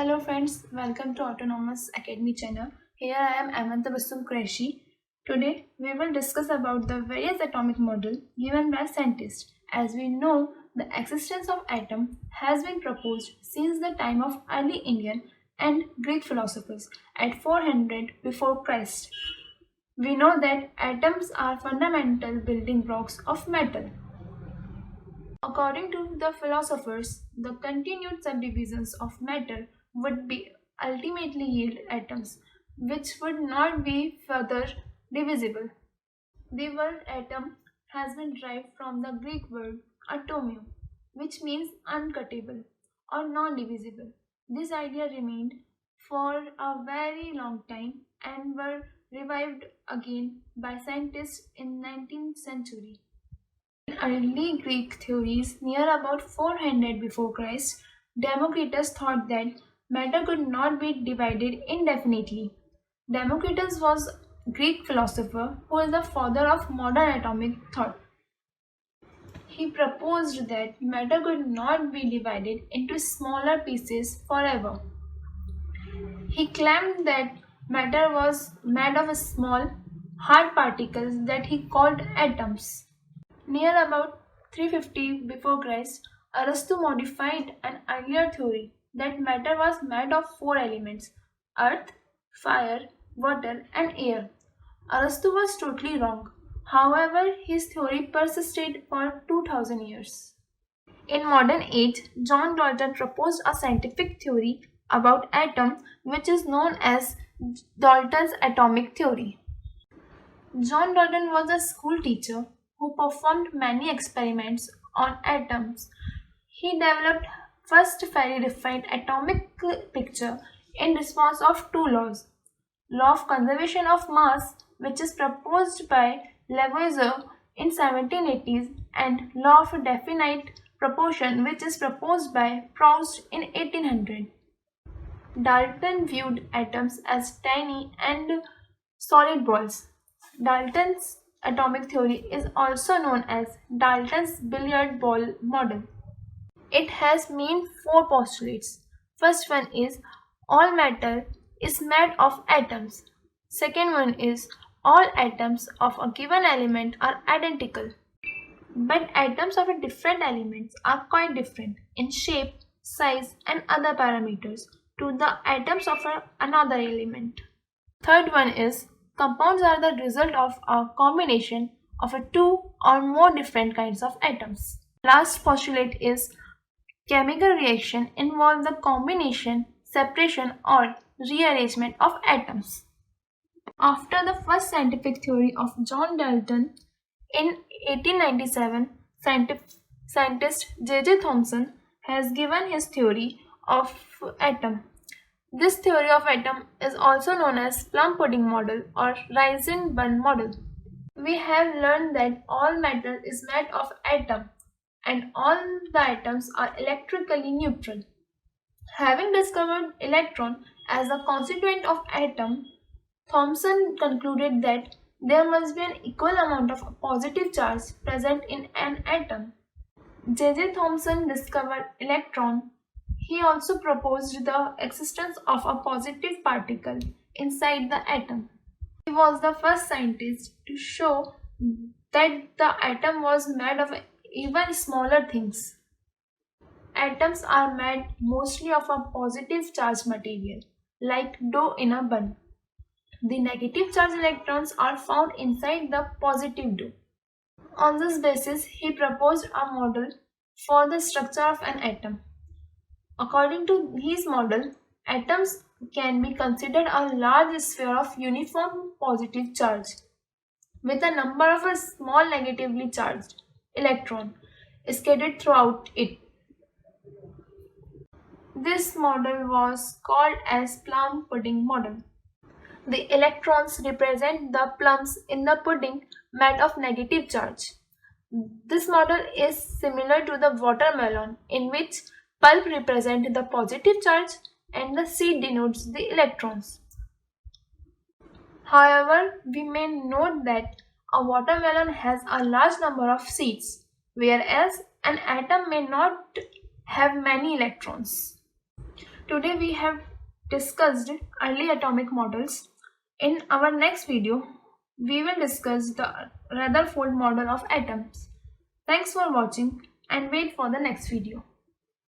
Hello friends, welcome to Autonomous Academy channel. Here I am Aiman Tabassum. Today we will discuss about the various atomic model given by scientists. As we know, the existence of atom has been proposed since the time of early Indian and Greek philosophers at 400 before Christ. We know that atoms are fundamental building blocks of metal. According to the philosophers, the continued subdivisions of matter would be ultimately yield atoms, which would not be further divisible. The word atom has been derived from the Greek word atomio, which means uncuttable or non-divisible. This idea remained for a very long time and were revived again by scientists in 19th century. In early Greek theories, near about 400 before Christ, Democritus thought that matter could not be divided indefinitely. Democritus was a Greek philosopher who is the father of modern atomic thought. He proposed that matter could not be divided into smaller pieces forever. He claimed that matter was made of small, hard particles that he called atoms. Near about 350 before Christ, Aristotle modified an earlier theory that matter was made of four elements: earth, fire, water, and air. Aristotle was totally wrong. However, his theory persisted for 2000 years. In modern age, John Dalton proposed a scientific theory about atom which is known as Dalton's atomic theory. John Dalton was a school teacher who performed many experiments on atoms. He developed first very refined atomic picture in response of two laws: law of conservation of mass, which is proposed by Lavoisier in 1780s, and law of definite proportion, which is proposed by Proust in 1800. Dalton viewed atoms as tiny and solid balls. Dalton's atomic theory is also known as Dalton's billiard ball model. It has main four postulates. First one is all matter is made of atoms. Second one is all atoms of a given element are identical. But atoms of a different elements are quite different in shape, size, and other parameters to the atoms of another element. Third one is compounds are the result of a combination of two or more different kinds of atoms. Last postulate is chemical reaction involve the combination, separation, or rearrangement of atoms. After the first scientific theory of John Dalton in 1897, scientist J.J. Thomson has given his theory of atom. This theory of atom is also known as Plum-Pudding model or Raisin-Bun model. We have learned that all matter is made of atom and all the atoms are electrically neutral. Having discovered electron as a constituent of atom, Thomson concluded that there must be an equal amount of positive charge present in an atom. J.J. Thomson discovered electron. He also proposed the existence of a positive particle inside the atom. He was the first scientist to show that the atom was made of even smaller things. Atoms are made mostly of a positive charged material, like dough in a bun. The negative charged electrons are found inside the positive dough. On this basis, he proposed a model for the structure of an atom. According to his model, atoms can be considered a large sphere of uniform positive charge with a number of a small negatively charged electron scattered throughout it. This model was called as Plum-Pudding model. The electrons represent the plums in the pudding made of negative charge. This model is similar to the watermelon, in which pulp represents the positive charge and the seed denotes the electrons. However, we may note that a watermelon has a large number of seeds, whereas an atom may not have many electrons. today we have discussed early atomic models. In our next video, we will discuss the Rutherford model of atoms. Thanks for watching and wait for the next video.